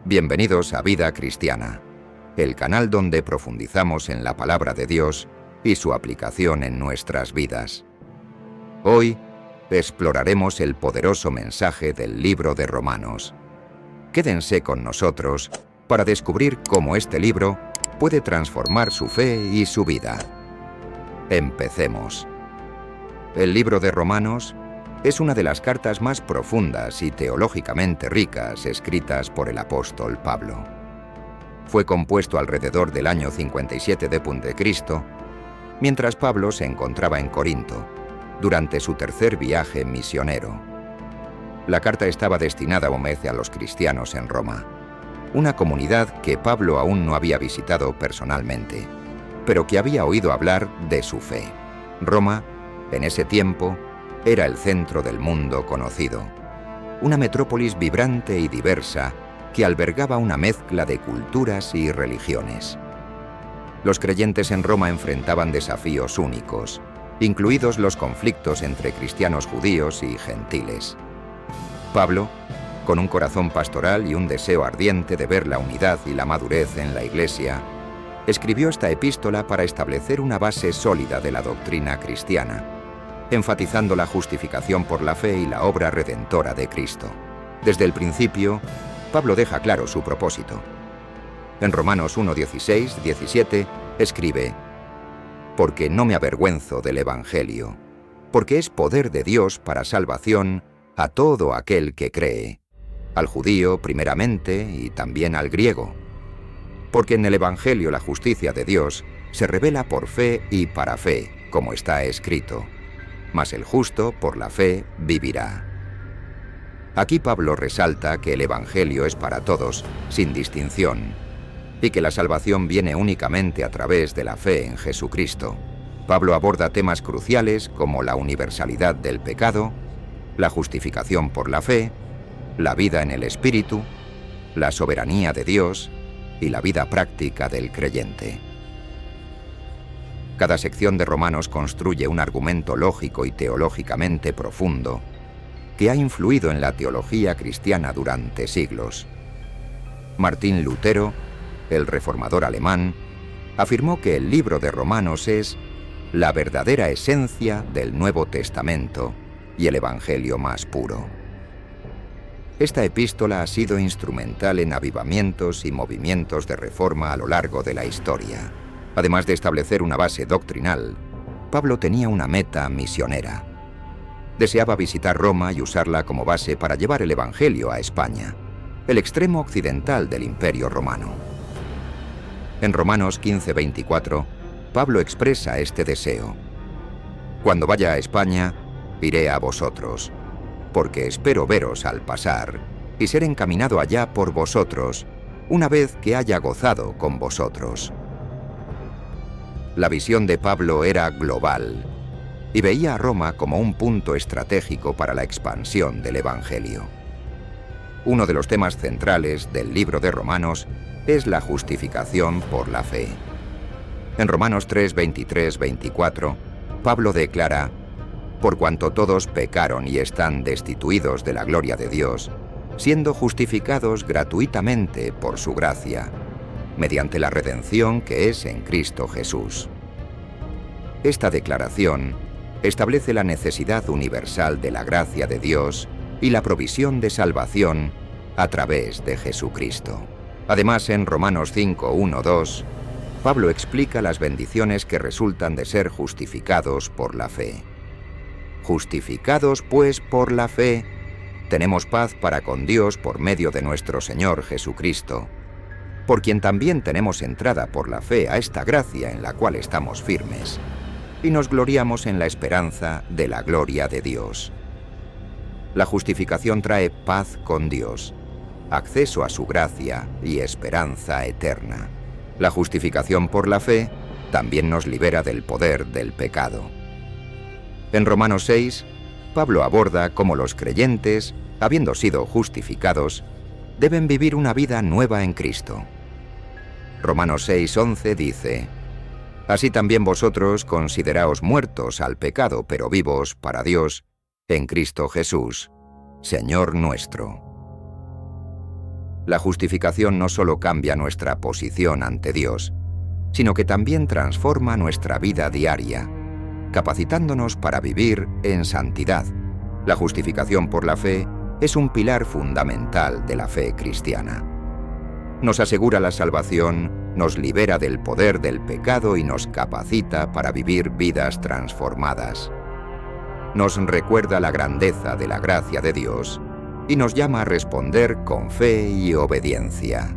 Bienvenidos a Vida Cristiana, el canal donde profundizamos en la palabra de Dios y su aplicación en nuestras vidas. Hoy exploraremos el poderoso mensaje del libro de Romanos. Quédense con nosotros para descubrir cómo este libro puede transformar su fe y su vida. Empecemos. El libro de Romanos es una de las cartas más profundas y teológicamente ricas escritas por el apóstol Pablo. Fue compuesto alrededor del año 57 d.C., mientras Pablo se encontraba en Corinto, durante su tercer viaje misionero. La carta estaba destinada a los cristianos en Roma, una comunidad que Pablo aún no había visitado personalmente, pero que había oído hablar de su fe. Roma, en ese tiempo, era el centro del mundo conocido, una metrópolis vibrante y diversa que albergaba una mezcla de culturas y religiones. Los creyentes en Roma enfrentaban desafíos únicos, incluidos los conflictos entre cristianos judíos y gentiles. Pablo, con un corazón pastoral y un deseo ardiente de ver la unidad y la madurez en la Iglesia, escribió esta epístola para establecer una base sólida de la doctrina cristiana, enfatizando la justificación por la fe y la obra redentora de Cristo. Desde el principio, Pablo deja claro su propósito. En Romanos 1:16-17 escribe: «Porque no me avergüenzo del Evangelio, porque es poder de Dios para salvación a todo aquel que cree, al judío primeramente y también al griego. Porque en el Evangelio la justicia de Dios se revela por fe y para fe, como está escrito: mas el justo por la fe vivirá». Aquí Pablo resalta que el Evangelio es para todos, sin distinción, y que la salvación viene únicamente a través de la fe en Jesucristo. Pablo aborda temas cruciales como la universalidad del pecado, la justificación por la fe, la vida en el Espíritu, la soberanía de Dios y la vida práctica del creyente. Cada sección de Romanos construye un argumento lógico y teológicamente profundo que ha influido en la teología cristiana durante siglos. Martín Lutero, el reformador alemán, afirmó que el libro de Romanos es la verdadera esencia del Nuevo Testamento y el Evangelio más puro. Esta epístola ha sido instrumental en avivamientos y movimientos de reforma a lo largo de la historia. Además de establecer una base doctrinal, Pablo tenía una meta misionera. Deseaba visitar Roma y usarla como base para llevar el Evangelio a España, el extremo occidental del Imperio Romano. En Romanos 15:24, Pablo expresa este deseo: «Cuando vaya a España, iré a vosotros, porque espero veros al pasar y ser encaminado allá por vosotros, una vez que haya gozado con vosotros». La visión de Pablo era global y veía a Roma como un punto estratégico para la expansión del Evangelio. Uno de los temas centrales del libro de Romanos es la justificación por la fe. En Romanos 3:23-24, Pablo declara: «Por cuanto todos pecaron y están destituidos de la gloria de Dios, siendo justificados gratuitamente por su gracia, mediante la redención que es en Cristo Jesús». Esta declaración establece la necesidad universal de la gracia de Dios y la provisión de salvación a través de Jesucristo. Además, en Romanos 5:1-2, Pablo explica las bendiciones que resultan de ser justificados por la fe. «Justificados, pues, por la fe, tenemos paz para con Dios por medio de nuestro Señor Jesucristo, por quien también tenemos entrada por la fe a esta gracia en la cual estamos firmes, y nos gloriamos en la esperanza de la gloria de Dios». La justificación trae paz con Dios, acceso a su gracia y esperanza eterna. La justificación por la fe también nos libera del poder del pecado. En Romanos 6, Pablo aborda cómo los creyentes, habiendo sido justificados, deben vivir una vida nueva en Cristo. Romanos 6:11 dice: «Así también vosotros consideraos muertos al pecado, pero vivos para Dios, en Cristo Jesús, Señor nuestro». La justificación no solo cambia nuestra posición ante Dios, sino que también transforma nuestra vida diaria, capacitándonos para vivir en santidad. La justificación por la fe es un pilar fundamental de la fe cristiana. Nos asegura la salvación, nos libera del poder del pecado y nos capacita para vivir vidas transformadas. Nos recuerda la grandeza de la gracia de Dios y nos llama a responder con fe y obediencia.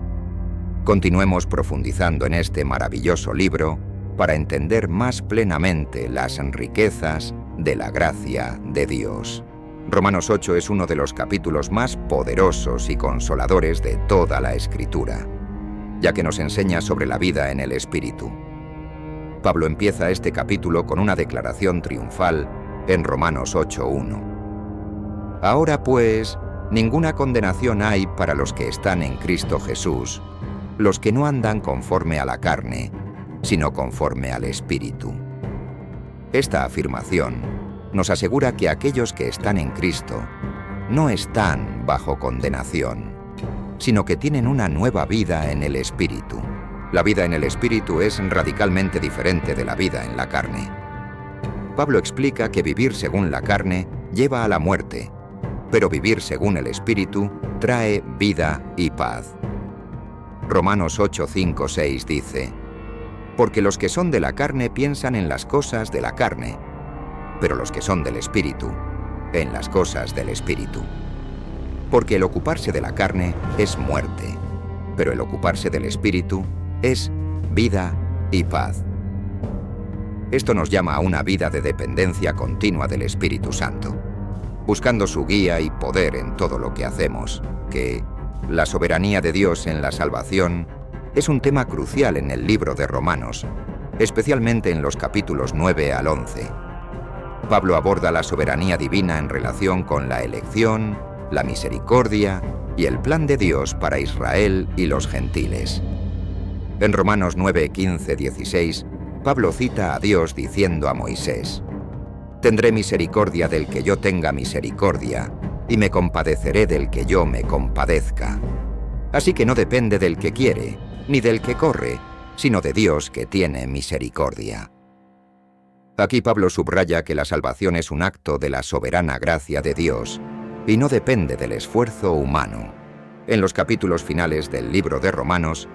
Continuemos profundizando en este maravilloso libro para entender más plenamente las riquezas de la gracia de Dios. Romanos 8 es uno de los capítulos más poderosos y consoladores de toda la Escritura, ya que nos enseña sobre la vida en el Espíritu. Pablo empieza este capítulo con una declaración triunfal en Romanos 8:1. Ahora pues, ninguna condenación hay para los que están en Cristo Jesús, los que no andan conforme a la carne, sino conforme al Espíritu. Esta afirmación nos asegura que aquellos que están en Cristo no están bajo condenación, sino que tienen una nueva vida en el Espíritu. La vida en el Espíritu es radicalmente diferente de la vida en la carne. Pablo explica que vivir según la carne lleva a la muerte, pero vivir según el Espíritu trae vida y paz. Romanos 8, 5, 6 dice: porque los que son de la carne piensan en las cosas de la carne, pero los que son del Espíritu, en las cosas del Espíritu. Porque el ocuparse de la carne es muerte, pero el ocuparse del Espíritu es vida y paz. Esto nos llama a una vida de dependencia continua del Espíritu Santo, buscando su guía y poder en todo lo que hacemos, que la soberanía de Dios en la salvación es un tema crucial en el libro de Romanos, especialmente en los capítulos 9 al 11. Pablo aborda la soberanía divina en relación con la elección, la misericordia y el plan de Dios para Israel y los gentiles. En Romanos 9, 15, 16, Pablo cita a Dios diciendo a Moisés: «Tendré misericordia del que yo tenga misericordia, y me compadeceré del que yo me compadezca». Así que no depende del que quiere, ni del que corre, sino de Dios que tiene misericordia. Aquí Pablo subraya que la salvación es un acto de la soberana gracia de Dios y no depende del esfuerzo humano. En los capítulos finales del libro de Romanos,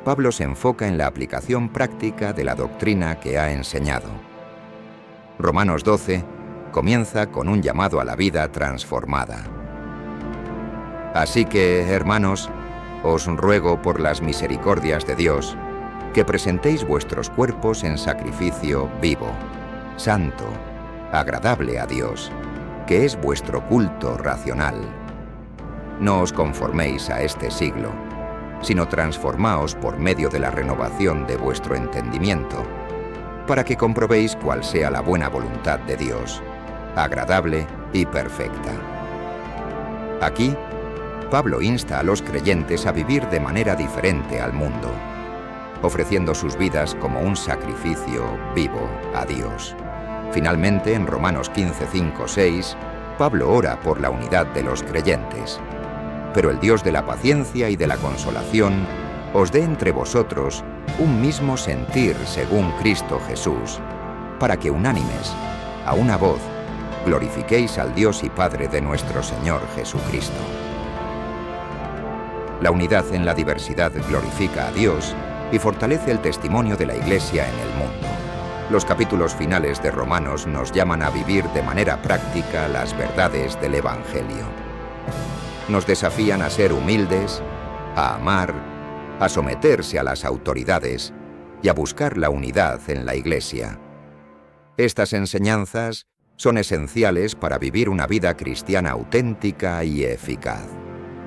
Pablo se enfoca en la aplicación práctica de la doctrina que ha enseñado. Romanos 12 comienza con un llamado a la vida transformada. Así que, hermanos, os ruego por las misericordias de Dios, que presentéis vuestros cuerpos en sacrificio vivo, santo, agradable a Dios, que es vuestro culto racional. No os conforméis a este siglo, sino transformaos por medio de la renovación de vuestro entendimiento, para que comprobéis cuál sea la buena voluntad de Dios, agradable y perfecta. Aquí, Pablo insta a los creyentes a vivir de manera diferente al mundo, ofreciendo sus vidas como un sacrificio vivo a Dios. Finalmente, en Romanos 15, 5, 6, Pablo ora por la unidad de los creyentes. Pero el Dios de la paciencia y de la consolación os dé entre vosotros un mismo sentir según Cristo Jesús, para que unánimes, a una voz, glorifiquéis al Dios y Padre de nuestro Señor Jesucristo. La unidad en la diversidad glorifica a Dios y fortalece el testimonio de la Iglesia en el mundo. Los capítulos finales de Romanos nos llaman a vivir de manera práctica las verdades del Evangelio. Nos desafían a ser humildes, a amar, a someterse a las autoridades y a buscar la unidad en la Iglesia. Estas enseñanzas son esenciales para vivir una vida cristiana auténtica y eficaz.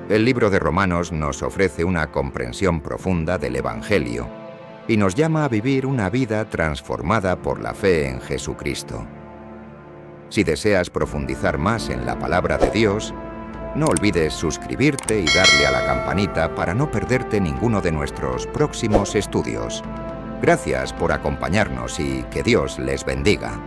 El libro de Romanos nos ofrece una comprensión profunda del Evangelio y nos llama a vivir una vida transformada por la fe en Jesucristo. Si deseas profundizar más en la palabra de Dios, no olvides suscribirte y darle a la campanita para no perderte ninguno de nuestros próximos estudios. Gracias por acompañarnos y que Dios les bendiga.